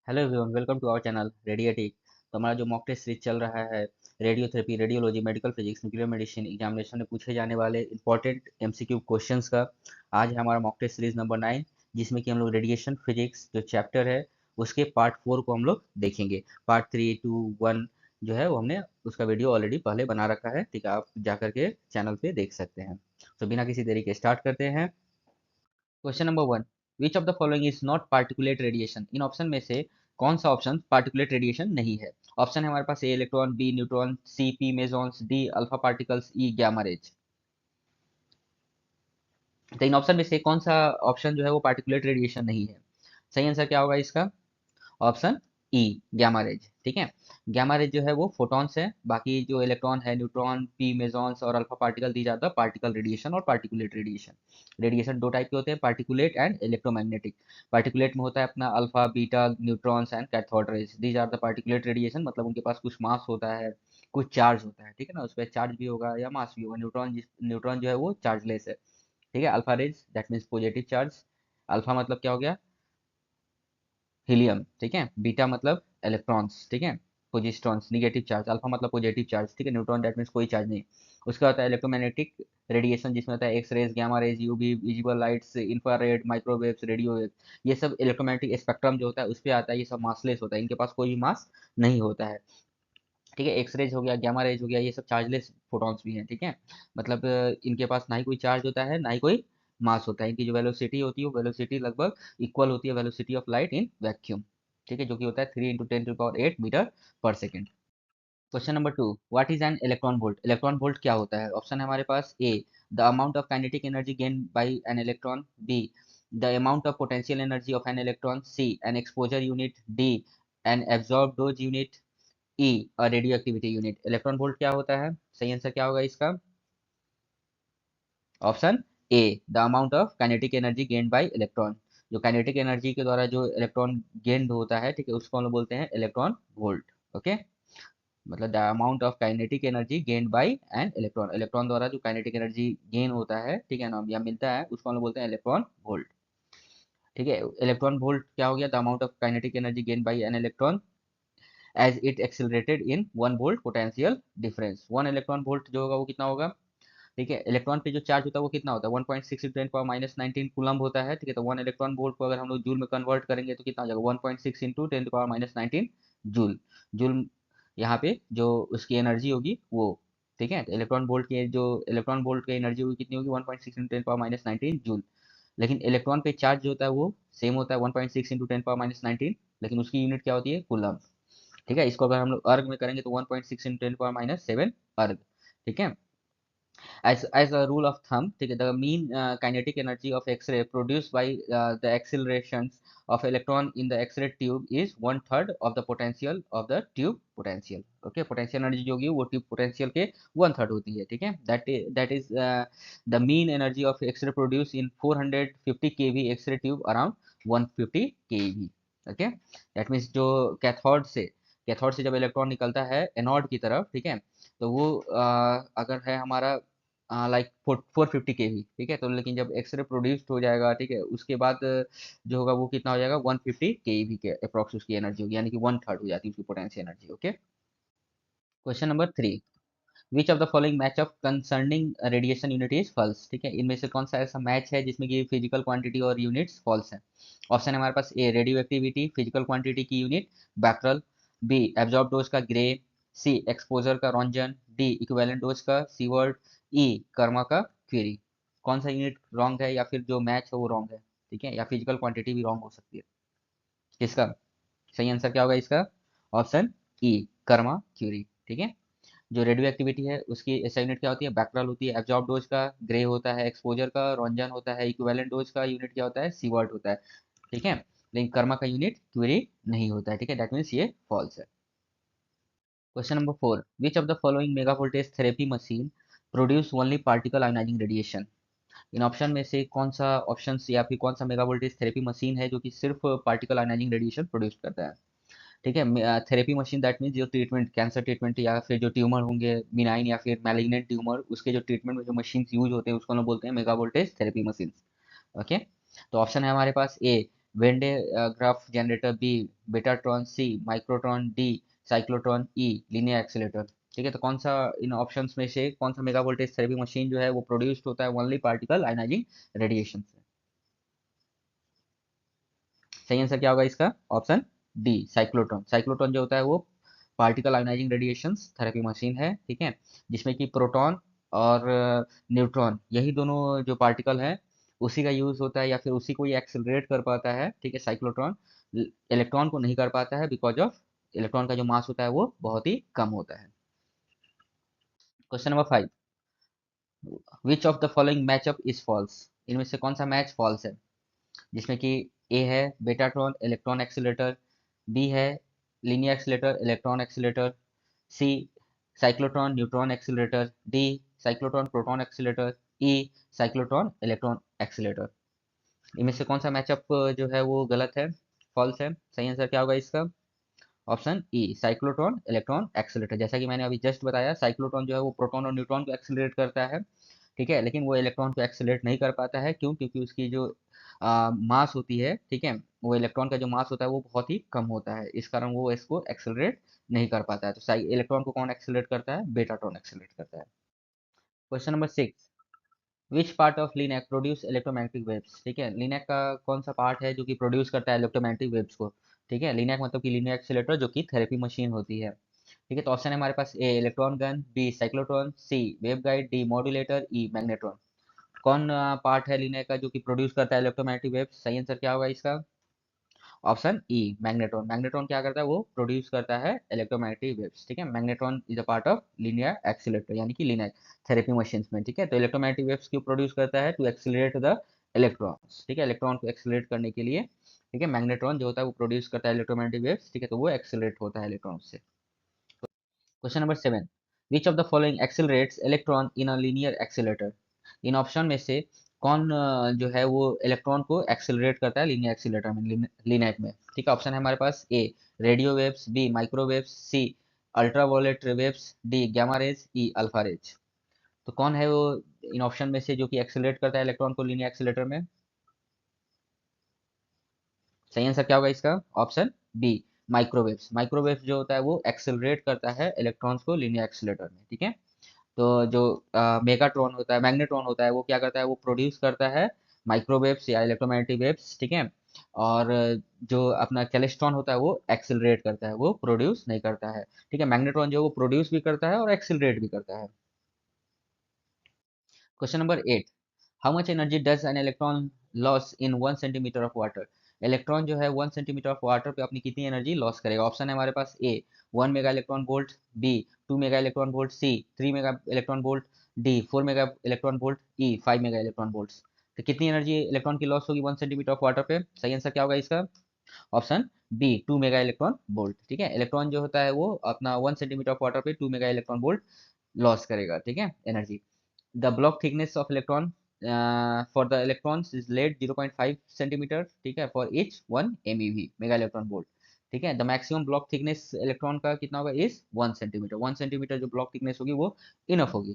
Hello everyone, welcome to our channel Radiotic. तो हमारा जो मॉक टेस्ट सीरीज चल रहा है, radiotherapy, radiology, medical physics, nuclear medicine examination में पूछे जाने वाले इंपॉर्टेंट एमसीक्यू क्वेश्चंस का आज है हमारा मॉक टेस्ट सीरीज नंबर 9, जिसमें कि हम लोग रेडिएशन फिजिक्स जो चैप्टर है उसके पार्ट 4 को हम लोग देखेंगे। पार्ट 3, 2, 1 जो है वो हमने उसका वीडियो ऑलरेडी पहले बना रखा है, ठीक है, आप जा करके चैनल पे देख सकते हैं। तो बिना किसी देरी के स्टार्ट करते हैं। Question number 1, which of the following is not particulate radiation. इन ऑप्शन में से कौन सा ऑप्शन पार्टिकुलेट रेडिएशन नहीं है? ऑप्शन है हमारे पास A electron, B neutron, C P mesons, D alpha particles, E gamma rays. तो इन ऑप्शन में से कौन सा ऑप्शन जो है वो पार्टिकुलेट रेडिएशन नहीं है? सही आंसर क्या होगा इसका? Option E, gamma rays. ठीक है, गैमा रेज जो है वो फोटॉन्स है, बाकी जो इलेक्ट्रॉन है, न्यूट्रॉन, पी मेसॉन्स और अल्फा पार्टिकल दी जाता है पार्टिकल रेडिएशन और पार्टिकुलेट रेडिएशन। रेडिएशन दो टाइप के होते हैं, पार्टिकुलेट एंड इलेक्ट्रोमैग्नेटिक। पार्टिकुलेट में होता है अपना alpha, beta, neutrons and cathode rays, these are the particulate radiation. मतलब उनके पास कुछ मास होता है, कुछ चार्ज होता है, ठीक है ना, उस पर चार्ज भी होगा या मास भी होगा। न्यूट्रॉन जो है वो चार्जलेस है। ठीक है, alpha rays that means positive charge. Alpha मतलब क्या हो गया? हीलियम। ठीक है, बीटा मतलब इलेक्ट्रॉन्स। ठीक है, पोजिस्ट्रॉन्स निगेटिव चार्ज। अल्फा मतलब पॉजिटिव चार्ज। ठीक है, न्यूट्रॉन दैट मीन्स कोई चार्ज नहीं। उसका होता है इलेक्ट्रोमैग्नेटिक रेडिएशन, जिसमें होता है X rays, gamma rays, UV, visible lights, infrared, microwaves, radio wave. ये सब इलेक्ट्रोमैग्नेटिक स्पेक्ट्रम जो होता है उस पर आता है। ये सब मासलेस होता है, इनके पास कोई भी मास नहीं होता है। ठीक है, एक्स रेज हो गया, गामा रेज हो गया, ये सब चार्जलेस फोटॉन्स भी हैं। ठीक है, मतलब इनके पास ना ही कोई चार्ज होता है, ना ही कोई मास होता है। इनकी जो वेलोसिटी होती है वो वेलोसिटी लगभग इक्वल होती है velocity of light in vacuum. ठीक है, जो कि होता है 3 × 10⁸ मीटर पर second. Question number 2, what is an electron volt. Electron volt क्या होता है? ऑप्शन है हमारे पास A the amount of kinetic energy gain by an electron, B the amount of potential energy of an electron, C an exposure unit, D an absorb dose unit, E radioactivity unit. Electron volt क्या होता है? सही answer क्या होगा इसका? Option A the amount of kinetic energy gained by electron. जो kinetic energy के द्वारा जो इलेक्ट्रॉन गेन्ड होता है, ठीक है, उसको हम लोग बोलते हैं इलेक्ट्रॉन वोल्ट। ओके, मतलब the amount of kinetic energy gained by an electron. Electron द्वारा जो काइनेटिक एनर्जी गेन होता है, ठीक है ना, या मिलता है, उसको हम लोग बोलते हैं इलेक्ट्रॉन वोल्ट। ठीक है, इलेक्ट्रॉन वोल्ट क्या हो गया? The amount of kinetic energy gain by an electron as it accelerated in 1 volt potential difference. 1 electron volt जो होगा वो कितना होगा? ठीक है, इलेक्ट्रॉन पे जो चार्ज होता है वो कितना होता है? 1.6 × 10⁻19 कूलम होता है। ठीक है, तो 1 इलेक्ट्रॉन वोल्ट को अगर हम लोग जूल में कन्वर्ट करेंगे तो कितना हो जाएगा? 1.6 × 10⁻19 जूल। जूल यहाँ पे जो उसकी एनर्जी होगी वो। ठीक है, तो इलेक्ट्रॉन वोल्ट की एनर्जी होगी कितनी होगी? 1.6 × 10⁻19 जूल। लेकिन इलेक्ट्रॉन पे चार्ज जो होता है वो सेम होता है, 1.6 × 10⁻19, लेकिन उसकी यूनिट क्या होती है? कूलम। ठीक है, इसको अगर हम लोग अर्ग में करेंगे तो 1.6 × 10⁻7 अर्ग। ठीक है, as a rule of thumb, ठीक है, the mean kinetic energy of X-ray produced by the accelerations of electron in the X-ray tube is 1/3 of the potential of the tube potential. Okay, potential energy जो होगी वो tube potential के 1/3 होती है। ठीक है, that is the mean energy of X-ray produced in 450 kV X-ray tube around 150 kV. Okay, that means जो cathode से जब इलेक्ट्रॉन निकलता है एनोड की तरफ, ठीक है, तो वो अगर है हमारा लाइक 450 kV। ठीक है, तो लेकिन जब एक्सरे प्रोड्यूस्ड हो जाएगा, ठीक है, उसके बाद जो होगा वो कितना हो जाएगा? 150 kV के अप्रॉक्स उसकी एनर्जी होगी, यानी कि 1/3 हो जाती है उसकी potential energy. Okay, question number 3, which of the following match of concerning radiation unit is false. ठीक है, इनमें से कौन सा ऐसा मैच है जिसमें कि फिजिकल क्वांटिटी और यूनिट्स फॉल्स है? ऑप्शन है हमारे पास A radio activity physical quantity की यूनिट बैक्टरल, बी एब्जॉर्ब डोज का ग्रे, सी एक्सपोजर का रॉन्जन, डी इक्विवेलेंट डोज का सीवर्ट, ई कर्मा का क्वेरी। कौन सा यूनिट रॉन्ग है, या फिर जो मैच है वो रॉन्ग है? ठीक है, या फिजिकल क्वांटिटी भी रॉन्ग हो सकती है? किसका सही आंसर क्या होगा इसका? Option E kerma curie. ठीक है, जो रेडियो एक्टिविटी है उसकी एसआई यूनिट क्या होती है? बैक्टरल होती है। एब्जॉर्ब डोज का ग्रे होता है, एक्सपोजर का रॉन्जन होता है, इक्विवेलेंट डोज का यूनिट क्या होता है? सीवर्ट होता है। ठीक है, लेकिन कर्मा का यूनिट क्यूरी नहीं होता है। ठीक है, दैट मीन्स ये फॉल्स है। Question number 4, which of the following mega voltage therapy machine produce only particle ionizing radiation. इन ऑप्शन में से कौन सा ऑप्शन या फिर कौन सा मेगा वोल्टेज थेरेपी मशीन है जो कि सिर्फ पार्टिकल आयोनाइजिंग रेडिएशन प्रोड्यूस करता है? ठीक है, थेरेपी मशीन दैट मीन्स जो ट्रीटमेंट, कैंसर ट्रीटमेंट या फिर जो ट्यूमर होंगे बिनाइन या फिर मैलिग्नेंट ट्यूमर, उसके जो ट्रीटमेंट में जो मशीन यूज होते हैं उसको हम लोग बोलते हैं mega voltage therapy machine. Okay, तो ऑप्शन है हमारे पास ए वेंडे ग्राफ जनरेटर, बी बेटाट्रॉन, सी माइक्रोट्रॉन, डी साइक्लोट्रॉन, ई लीनियर एक्सीलेटर। ठीक है, तो कौन सा इन ऑप्शंस में से कौन सा मेगा वोल्टेज थेरेपी मशीन जो है वो प्रोड्यूस्ड होता है ओनली पार्टिकल आयनाइजिंग रेडिएशन से? सही आंसर क्या होगा इसका? Option D cyclotron. साइक्लोट्रॉन जो होता है वो particle ionizing radiation therapy machine है, ठीक है, जिसमें कि प्रोटॉन और न्यूट्रॉन यही दोनों जो पार्टिकल हैं उसी का यूज होता है, या फिर उसी को ये एक्सेलरेट कर पाता है। ठीक है, साइक्लोट्रॉन इलेक्ट्रॉन को नहीं कर पाता है, बिकॉज ऑफ इलेक्ट्रॉन का जो मास होता है वो बहुत ही कम होता है। Question number 5, which of the following matchup is false? इनमें से कौन सा मैच फॉल्स है? जिसमें कि ए है बेटाट्रॉन इलेक्ट्रॉन एक्सीलेटर, बी है linear accelerator electron accelerator, C cyclotron neutron accelerator, D cyclotron proton accelerator, E cyclotron electron accelerator. इनमें से कौन सा मैचअप जो है वो गलत है, फॉल्स है? सही आंसर क्या होगा इसका? ऑप्शन ई साइक्लोट्रॉन इलेक्ट्रॉन एक्सीलेटर। जैसा कि मैंने अभी जस्ट बताया, साइक्लोट्रॉन जो है वो प्रोटॉन और न्यूट्रॉन को एक्सीलरेट करता है, ठीक है, लेकिन वो इलेक्ट्रॉन को एक्सीलरेट नहीं कर पाता है। क्यों? क्योंकि उसकी जो मास होती है, ठीक है, वो इलेक्ट्रॉन का जो मास होता है वो बहुत ही कम होता है, इस कारण वो इसको एक्सीलरेट नहीं कर पाता है। तो इलेक्ट्रॉन को कौन एक्सीलरेट करता है? बेटाट्रॉन एक्सीलरेट करता है। Question number 6, which part of linac produce electromagnetic waves? ठीक है, लिनैक का कौन सा पार्ट है जो कि प्रोड्यूस करता है इलेक्ट्रोमैग्नेटिक वेव्स को? ठीक है, लिनैक मतलब कि लीनियर एक्सीलेटर, जो कि थेरेपी मशीन होती है। ठीक है, तो ऑप्शन है हमारे पास A electron gun, B cyclotron, C waveguide, D modulator, E magnetron. कौन पार्ट है लिनैक का जो कि प्रोड्यूस करता है इलेक्ट्रोमैग्नेटिक वेव्स? सही आंसर क्या होगा इसका? ऑप्शन ई मैग्नेट्रॉन। मैग्नेट्रॉन क्या करता है? वो प्रोड्यूस करता है इलेक्ट्रोमैग्नेटिक वेव्स। ठीक है, magnetron is a part of linear accelerator, यानी कि लीनियर थेरेपी मशीन्स में। ठीक है, तो इलेक्ट्रोमैग्नेटिक वेव्स क्यों प्रोड्यूस करता है? To accelerate the electrons. ठीक है, इलेक्ट्रॉन को एक्सीलरेट करने के लिए, ठीक है, मैग्नेट्रॉन जो होता है वो प्रोड्यूस करता है इलेक्ट्रोमैग्नेटिक वेव्स। ठीक है, तो वो एक्सीलरेट होता है इलेक्ट्रॉन से। Question number 7, which of the following accelerates electron in a linear accelerator? In option में से कौन जो है वो इलेक्ट्रॉन को एक्सेलरेट करता है लीनियर एक्सीलेटर में, लिनैक में? ठीक है, ऑप्शन है हमारे पास A radio waves, B microwaves, C ultraviolet waves, D gamma rays, E alpha rays. तो कौन है वो इन ऑप्शन में से जो कि एक्सेलरेट करता है इलेक्ट्रॉन को लीनियर एक्सीलेटर में? सही आंसर क्या होगा इसका? Option B microwaves. माइक्रोवेव्स जो होता है वो एक्सेलरेट करता है इलेक्ट्रॉन्स को लीनियर एक्सीलेटर में। ठीक है, तो जो मेगाट्रॉन होता है, मैग्नेट्रॉन होता है, वो क्या करता है? वो प्रोड्यूस करता है माइक्रोवेव्स या इलेक्ट्रोमैग्नेटिक वेव्स। ठीक है, और जो अपना कैलेस्ट्रॉन होता है वो एक्सिलरेट करता है, वो प्रोड्यूस नहीं करता है। ठीक है, मैग्नेट्रॉन जो वो प्रोड्यूस भी करता है और एक्सिलरेट भी करता है। Question number 8, how much energy does an electron loss in 1 centimetre of water? Electron जो है 1 सेंटीमीटर ऑफ वाटर पे अपनी कितनी एनर्जी लॉस करेगा? ऑप्शन है हमारे पास A 1 mega electron volt, B 2 mega electron volt, C 3 mega electron volt, D 4 mega electron volt, E 5 mega electron volt. तो कितनी एनर्जी इलेक्ट्रॉन की लॉस होगी 1 सेंटीमीटर ऑफ वाटर पे? सही आंसर क्या होगा इसका? Option B 2 mega electron volt. ठीक है, इलेक्ट्रॉन जो होता है वो अपना 1 सेंटीमीटर ऑफ वाटर पे 2 मेगा इलेक्ट्रॉन वोल्ट लॉस करेगा। ठीक है, energy. The block thickness of electron for the electrons is lead 0.5 centimeter, ठीक है, for each 1 MeV mega electron volt. ठीक है, the maximum block thickness electron का कितना होगा? Is 1 centimetre. 1 सेंटीमीटर जो ब्लॉक थिकनेस होगी वो इनफ होगी।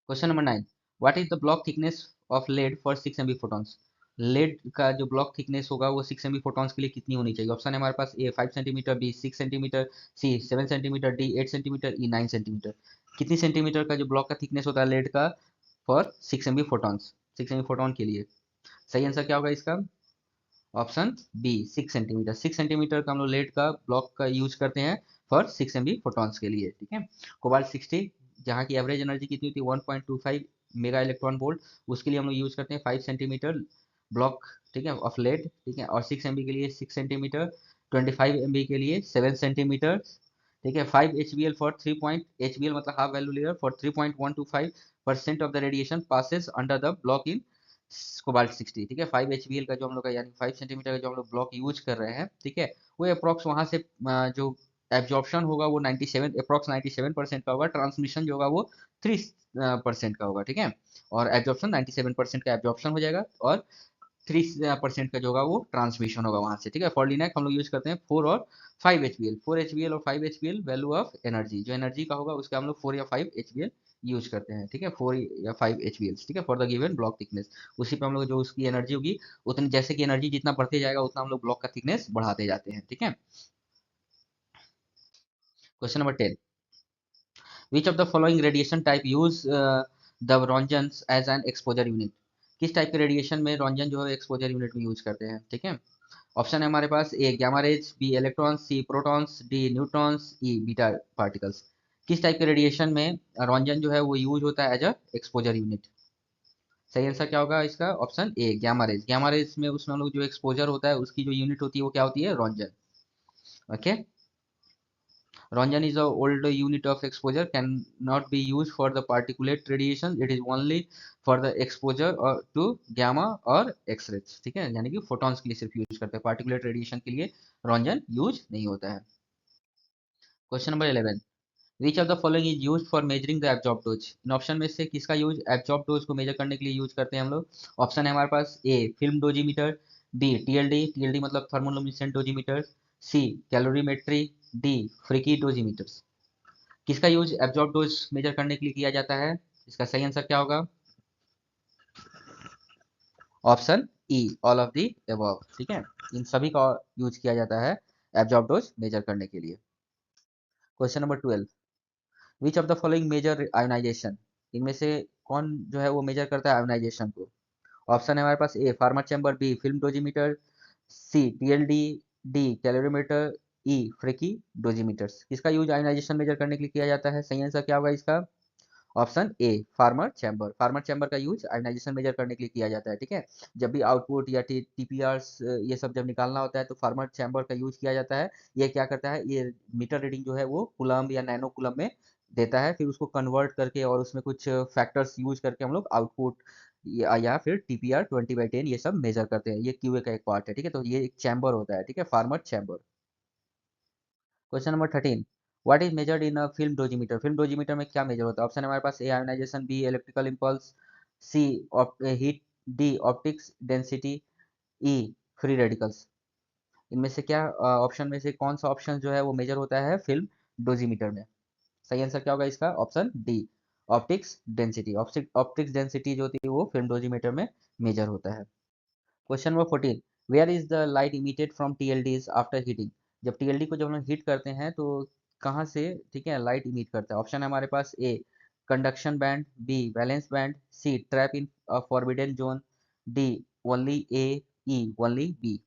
Question number 9, what is the block thickness of lead for 6 MeV photons? Lead का जो ब्लॉक थिकनेस होगा वो 6 MeV फोटॉन्स के लिए कितनी होनी चाहिए? ऑप्शन है हमारे पास ए 5 सेंटीमीटर, बी 6 सेंटीमीटर, सी 7 सेंटीमीटर, डी 8 सेंटीमीटर, ई 9 सेंटीमीटर। कितनी सेंटीमीटर का जो ब्लॉक का थिकनेस होता है लेड का for 6 MeV photons, 6 MeV photon के लिए? सही आंसर क्या होगा इसका? Option B 6 centimetre. 6 सेंटीमीटर का हम लोग लेड का ब्लॉक का यूज करते हैं फॉर 6 MeV फोटॉन्स के लिए। ठीक है, कोबाल्ट 60 जहाँ की एवरेज एनर्जी कितनी होती है 1.25 मेगा इलेक्ट्रॉन वोल्ट, उसके लिए हम लोग यूज करते हैं 5 सेंटीमीटर ब्लॉक। ठीक है, ऑफ लेड। ठीक है, और 6 MeV के लिए 6 सेंटीमीटर, 25 MeV के लिए 7 सेंटीमीटर। ठीक है, 5 HBl फॉर 3 मतलब half value layer for 3.125% of the radiation passes under the block in cobalt 60। ठीक है, 5 HBl का जो हम लोग का यानी 5 सेंटीमीटर का जो हम लोग ब्लॉक यूज कर रहे हैं, ठीक है, वो अप्रोक्स वहां से जो एब्जॉर्प्शन होगा वो 97 अप्रोक्स 97% का होगा, ट्रांसमिशन जो होगा वो 3% का होगा। ठीक है, और एब्जॉर्प्शन 97% का एब्जॉर्प्शन हो जाएगा, और 3% का जो होगा वो ट्रांसमिशन होगा वहां से। ठीक है, फॉर लिनैक हम लोग यूज करते हैं 4 और 5 HBl। 4 HBl और 5 HBl वैल्यू ऑफ एनर्जी, जो एनर्जी का होगा उसके हम लोग 4 या 5 HBl यूज करते हैं, ठीक है, 4 या 5 HBl, ठीक है, for the given block thickness. उसी पे हम लोग जो उसकी एनर्जी होगी उतनी, जैसे कि एनर्जी जितना बढ़ते जाएगा उतना हम लोग ब्लॉक का थिकनेस बढ़ाते जाते हैं, ठीक है। Question number 10, which of the following radiation type use the roentgen as an exposure unit. किस टाइप के रेडिएशन में रॉन्जन जो है एक्सपोजर यूनिट में यूज करते हैं, ठीक है। ऑप्शन है हमारे पास, ए गामा रेज, बी इलेक्ट्रॉन्स, सी प्रोटॉन्स, डी न्यूट्रॉन्स, ई बीटा पार्टिकल्स। किस टाइप के रेडिएशन में रॉन्जन जो है वो यूज होता है एज अ एक्सपोजर यूनिट। सही आंसर क्या होगा इसका, ऑप्शन ए गामा रेज। गामा रेज में उसमें हम लोग जो एक्सपोजर होता है उसकी जो यूनिट होती है वो क्या होती है, roentgen. Okay, Ranjan is a old unit of exposure, cannot be used for the particulate radiation. It is only for the exposure to gamma or X-rays, ठीक है, यानी कि photons के लिए सिर्फ यूज करते हैं, particulate radiation के लिए रंजन यूज नहीं होता है। Question number 11, which of the following is use for measuring the absorb dose. In option में से किसका यूज एब्जॉर्ब डोज को मेजर करने के लिए यूज करते हैं हम लोग। ऑप्शन है हमारे पास, ए फिल्म डोजीमीटर, बी टीएलडी, टीएलडी मतलब थर्मोलुमिनेसेंट डोजीमीटर, सी कैलोरीमेट्री, डी फ्रिकी डोजीमीटर्स। किसका यूज एब्जॉर्ब डोज मेजर करने के लिए किया जाता है, इसका सही आंसर क्या होगा, option E all of the above, ठीक है, इन सभी का यूज किया जाता है एब्जॉर्ब डोज मेजर करने के लिए। Question number 12, which of the following measure ionization. इनमें से कौन जो है वो मेजर करता है आयोनाइजेशन को। ऑप्शन है हमारे पास, ए फार्मा चैम्बर, बी फिल्म डोजीमीटर, सी टीएलडी, डी कैलोरीमीटर, ई फ्रिकी डोजीमीटर्स। किसका यूज आयोनाइजेशन मेजर करने के लिए किया जाता है, सही आंसर क्या होगा इसका, option a farmer chamber. Farmer chamber का यूज आयोनाइजेशन मेजर करने के लिए किया जाता है, ठीक है। जब भी आउटपुट या टीपीआर ये सब जब निकालना होता है तो फार्मर चैम्बर का यूज किया जाता है। ये क्या करता है, ये मीटर रीडिंग जो है वो कूलम या नैनो कूलम में देता है, फिर उसको कन्वर्ट करके और उसमें कुछ फैक्टर्स यूज करके हम लोग आउटपुट या फिर टीपीआर 20/10 ये सब मेजर करते हैं। ये क्यूए का एक पार्ट है, ठीक है, तो ये एक चैम्बर होता है, ठीक है, Farmer chamber. Question number 13, what is measured in a film dosimeter. Film dosimeter में क्या मेजर होता है। ऑप्शन है हमारे पास, A ionisation, B electrical impulse, C heat, D optics density, E free radicals. इनमें से क्या ऑप्शन में से कौन सा ऑप्शन जो है वो मेजर होता है फिल्म डोजीमीटर में। सही आंसर क्या होगा इसका, option D optics density. Optics density जो होती है वो फिल्म डोजीमीटर में मेजर होता है। Question number 14, where is the light emitted from TLDs after heating. जब टीएलडी को जब हम हीट करते हैं तो कहाँ से, ठीक है, लाइट इमिट करता है। ऑप्शन है हमारे पास, A conduction band, B valence band, C trap in forbidden zone, D only A, E only B.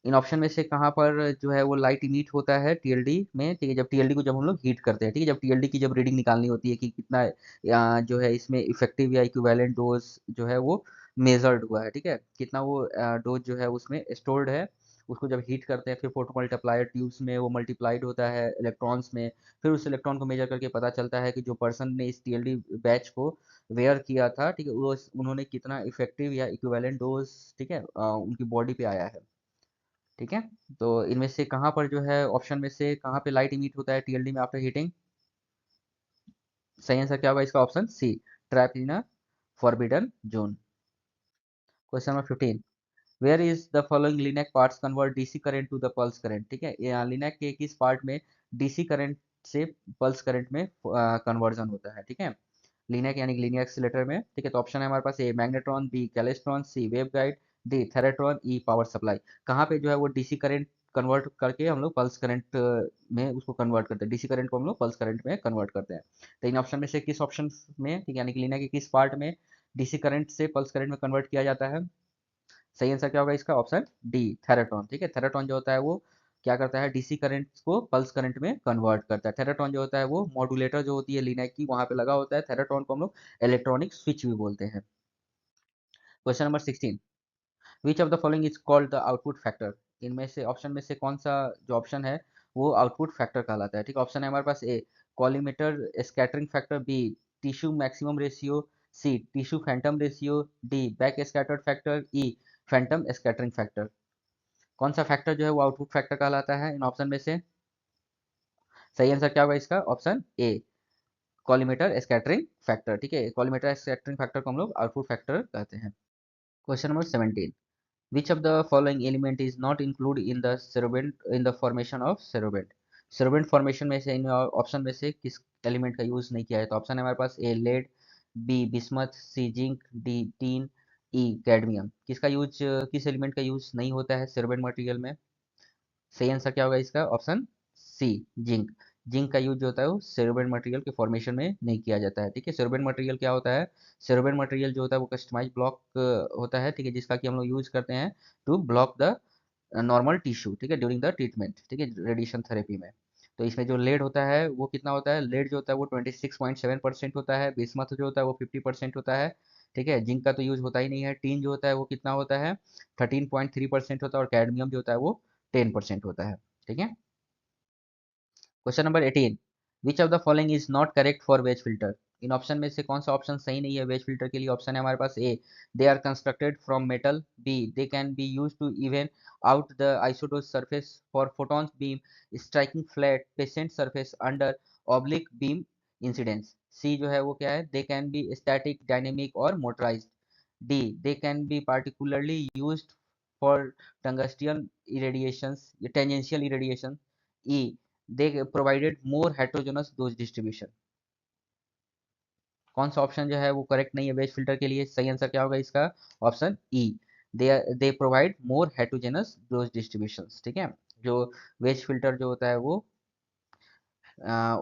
इन ऑप्शन में से कहाँ पर जो है वो लाइट इमिट होता है टीएलडी में, ठीक है, जब टीएलडी को जब हम लोग हीट करते हैं, ठीक है, जब टीएलडी की जब रीडिंग निकालनी होती है कि कितना जो है इसमें इफेक्टिव या इक्विवेलेंट डोज जो है वो मेजर्ड हुआ है, ठीक है, कितना वो डोज जो है उसमें स्टोर्ड है। उसको जब हीट करते हैं फिर फोटो मल्टीप्लायर ट्यूब्स में वो मल्टीप्लाइड होता है इलेक्ट्रॉन्स में, फिर उस इलेक्ट्रॉन को मेजर करके पता चलता है कि जो पर्सन ने इस टीएलडी बैच को वेयर किया था, ठीक है, वो उन्होंने कितना इफेक्टिव या इक्विवेलेंट डोज, ठीक है, उनकी बॉडी पे आया है, ठीक है। तो इनमें से कहाँ पर जो है ऑप्शन में से कहाँ पे लाइट इमिट होता है टीएलडी में आफ्टर हीटिंग। सही आंसर क्या होगा इसका, option C trap in a forbidden zone. Question number 15, where is the following linac parts convert DC current to the pulse current. ठीक है, लिनैक के किस पार्ट में डीसी करंट से पल्स करंट में कन्वर्जन होता है, ठीक है, लिनैक यानी लिनियर एक्सीलेटर में, ठीक है। तो ऑप्शन है हमारे पास, ए मैग्नेट्रॉन, बी कैलेस्ट्रॉन, सी वेव गाइड, डी थेरेट्रॉन, ई पावर सप्लाई। कहाँ पे जो है वो डीसी करंट कन्वर्ट करके हम लोग पल्स करंट में उसको कन्वर्ट करते हैं, डीसी करंट को हम लोग पल्स करंट में कन्वर्ट करते हैं। तो इन ऑप्शन में से किस ऑप्शन में, ठीक है, यानी कि लिनैक के किस पार्ट में डीसी करंट से पल्स करंट में कन्वर्ट किया जाता है। सही आंसर क्या होगा इसका, ऑप्शन डी थेरेट्रॉन, ठीक है। थेरेट्रॉन जो होता है वो क्या करता है, डीसी करंट को पल्स करंट में कन्वर्ट करता है। थेरेट्रॉन जो होता है वो मॉड्यूलेटर जो होती है लिनैक की वहां पे लगा होता है। थेरेट्रॉन को हम लोग इलेक्ट्रॉनिक स्विच भी बोलते हैं। Question number 16, which of the following is called the output factor. इनमें से ऑप्शन में से कौन सा जो ऑप्शन है वो आउटपुट फैक्टर कहलाता है, ठीक है। ऑप्शन है हमारे पास, A collimator scattering factor, B tissue maximum ratio, C tissue phantom ratio, D back scattered factor, E phantom scattering factor. कौन सा फैक्टर जो है वो आउटपुट फैक्टर कहलाता है इन ऑप्शन में से। सही आंसर क्या होगा इसका, ऑप्शन ए कॉलीमेटर स्कैटरिंग फैक्टर, ठीक है, कॉलीमेटर स्कैटरिंग फैक्टर को हम लोग आउटपुट फैक्टर कहते हैं। Question number 17, which of the following element is not included in the cerebent in the formation of cerebent। Solvent formation में से इन ऑप्शन में से किस एलिमेंट का यूज नहीं किया है? तो ऑप्शन है हमारे पास ए लेड, बी बिस्मथ, सी जिंक, डी टीन, ई कैडमियम। किसका यूज, किस एलिमेंट का यूज नहीं होता है सोलवेंट मटेरियल में? सही आंसर क्या होगा इसका? Option C zinc. जिंक का यूज जो होता है वो सोलवेंट मटेरियल के फॉर्मेशन में नहीं किया जाता है। ठीक है, सोलवेंट मटेरियल क्या होता है? सोलवेंट मटेरियल जो होता है वो कस्टमाइज ब्लॉक होता है, ठीक है, जिसका कि हम लोग यूज करते हैं to block the normal tissue, ठीक है, ड्यूरिंग द ट्रीटमेंट, ठीक है, रेडिएशन थेरेपी में। तो इसमें जो लेड होता है वो कितना होता है? लेड जो होता है वो 26.7% होता है। बिस्मथ जो होता है वो 50% होता है। ठीक है, जिंक का तो यूज होता ही नहीं है। टीन जो होता है वो कितना होता है? 13.3% होता है। और कैडमियम जो होता है वो 10% होता है। ठीक है। Question number 18, which of the following is not correct for wedge filter? इन ऑप्शन में से कौन सा ऑप्शन सही नहीं है वेज फिल्टर के लिए? ऑप्शन है हमारे पास A they are constructed from metal, B they can be use to even out the isotope surface for photons beam striking flat patient surface under oblique beam incidence, C जो है वो क्या है? They can be static dynamic और motorised, D they can be particularly used for tangential irradiations, tangential irradiation, E they provided more heterogeneous dose distribution। कौन सा option जो है वो करेक्ट नहीं है वेज फिल्टर के लिए? सही आंसर क्या होगा इसका? Option E they provide more heterogeneous dose distributions. ठीक है, जो वेज फिल्टर जो होता है वो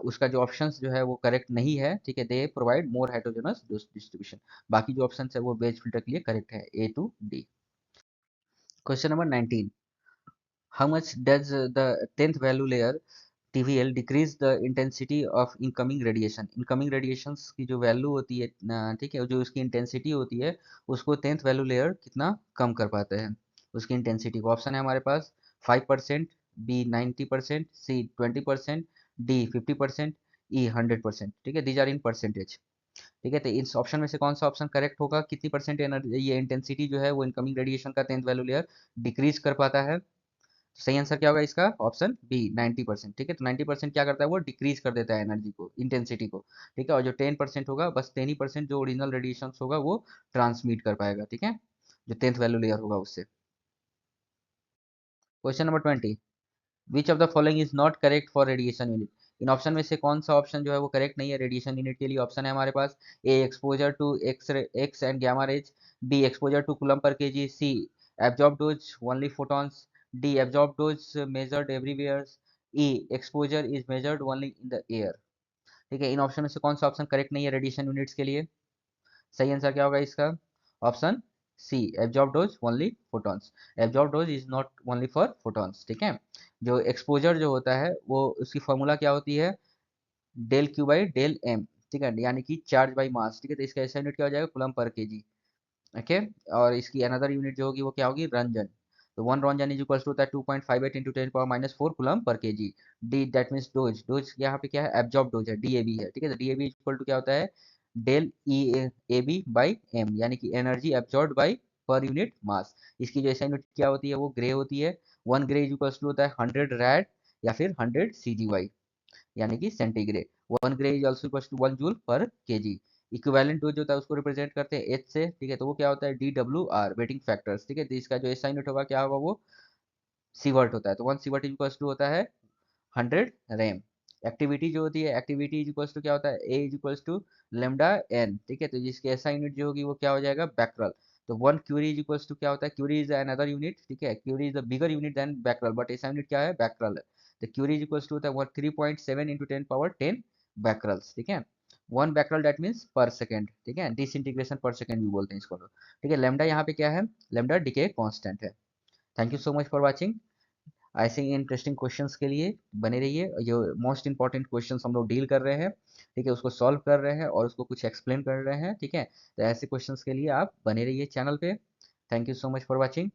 उसका जो ऑप्शंस जो है वो करेक्ट नहीं है। ठीक है, they provide more heterogeneous dose distribution. बाकी जो ऑप्शन है वो वेज फिल्टर के लिए करेक्ट है, A to D. Question number 19, how much does the 10th value layer TVL decrease the intensity of incoming radiation? Incoming radiations की जो value होती है, ठीक है, जो उसकी इंटेंसिटी होती है उसको 10th वैल्यू लेयर कितना कम कर पाते हैं उसकी इंटेंसिटी को? ऑप्शन है हमारे पास 5%, बी 90%, सी 20%, डी 50%, ई 100%। ठीक है, दीज आर इन परसेंटेज। ठीक है, तो इस ऑप्शन में से कौन सा ऑप्शन करेक्ट होगा? कितनी परसेंट एनर्जी, ये इंटेंसिटी जो है वो इनकमिंग रेडिएशन का 10th वैल्यू लेयर डिक्रीज कर पाता है? सही आंसर क्या होगा इसका? Option B 90%। ठीक है, तो 90% क्या करता है? वो डिक्रीज कर देता है एनर्जी को, इंटेंसिटी को। ठीक है, और जो 10% होगा, बस 10% जो ओरिजिनल रेडिएशन होगा वो ट्रांसमिट कर पाएगा। ठीक है, जो 10th वैल्यू लेयर होगा उससे। Question number 20, which of the following is not correct for radiation unit? In option में से कौन सा ऑप्शन जो है वो करेक्ट नहीं है रेडिएशन यूनिट के लिए? ऑप्शन है हमारे पास A exposure to X and gamma rays, B exposure to coulomb पर KG, C absorb dose only photons, D absorb dose measured everywhere, E exposure is measured only in the air. ठीक है, इन option में से कौन सा option correct नहीं है radiation units के लिए? सही आंसर क्या होगा इसका? Option C absorb dose only photons. Absorb dose is not only for photons. ठीक है, जो एक्सपोजर जो होता है वो उसकी फॉर्मूला क्या होती है? Del Q by del M. ठीक है, यानी कि चार्ज बाई मास। ठीक है, तो इसका ऐसा यूनिट क्या हो जाएगा? Coulomb per KG. ओके, और इसकी अनदर यूनिट जो होगी वो क्या होगी? रंजन। तो one roentgen is equal to होता है 2.58 इंटू 10 पावर -4 कूलम पर KG. D that means dose, dose यहाँ पे क्या है? एब्जॉर्ब डोज है, डीएबी है। ठीक है, तो डीएबी इक्वल टू क्या होता है? Del E A B by M, यानी कि energy absorb by per unit mass. इसकी जो ऐसा यूनिट क्या होती है वो ग्रे होती है। One gray is equal to होता है 100 रैड या फिर 100 CGY, यानी कि centigrade. One gray is also equal to 1 joule per KG. Equivalent dose होता है उसको रिप्रेजेंट करते हैं एच से। ठीक है, तो वो क्या होता है? DWR waiting factors. ठीक है, तो इसका जो एसआई यूनिट होगा क्या होगा? वो सीवर्ट होता है। तो वन सीवर्ट इक्वल टू होता है 100 रैम। एक्टिविटी जो होती है, एक्टिविटी इज इक्वल टू क्या होता है? A is equal to lambda N. ठीक है, तो जिसकी एसआई यूनिट जो होगी वो क्या हो जाएगा? बैक्यूरेल। तो one curie is equal to क्या होता है? Curie is another unit. ठीक है, curie is the bigger unit than becquerel, but SI unit क्या है? बैक्यूरेल है। तो क्यूरी इज इक्वल टू होता है 3.7 इंटू 10 पावर 10 बैक्यूरेल्स। ठीक है, वन बैक्यूरेल दैट मीन्स पर सेकेंड। ठीक है, डिसइंटीग्रेशन पर सेकेंड भी बोलते हैं इसको लोग। ठीक है, लेमडा यहाँ पे क्या है? लेमडा डीके कांस्टेंट है। Thank you so much for watching. ऐसे ही इंटरेस्टिंग क्वेश्चंस के लिए बने रहिए। जो मोस्ट इंपॉर्टेंट क्वेश्चंस हम लोग डील कर रहे हैं, ठीक है, उसको सॉल्व कर रहे हैं और उसको कुछ एक्सप्लेन कर रहे हैं। ठीक है, तो ऐसे क्वेश्चंस के लिए आप बने रहिए चैनल पे। Thank you so much for watching.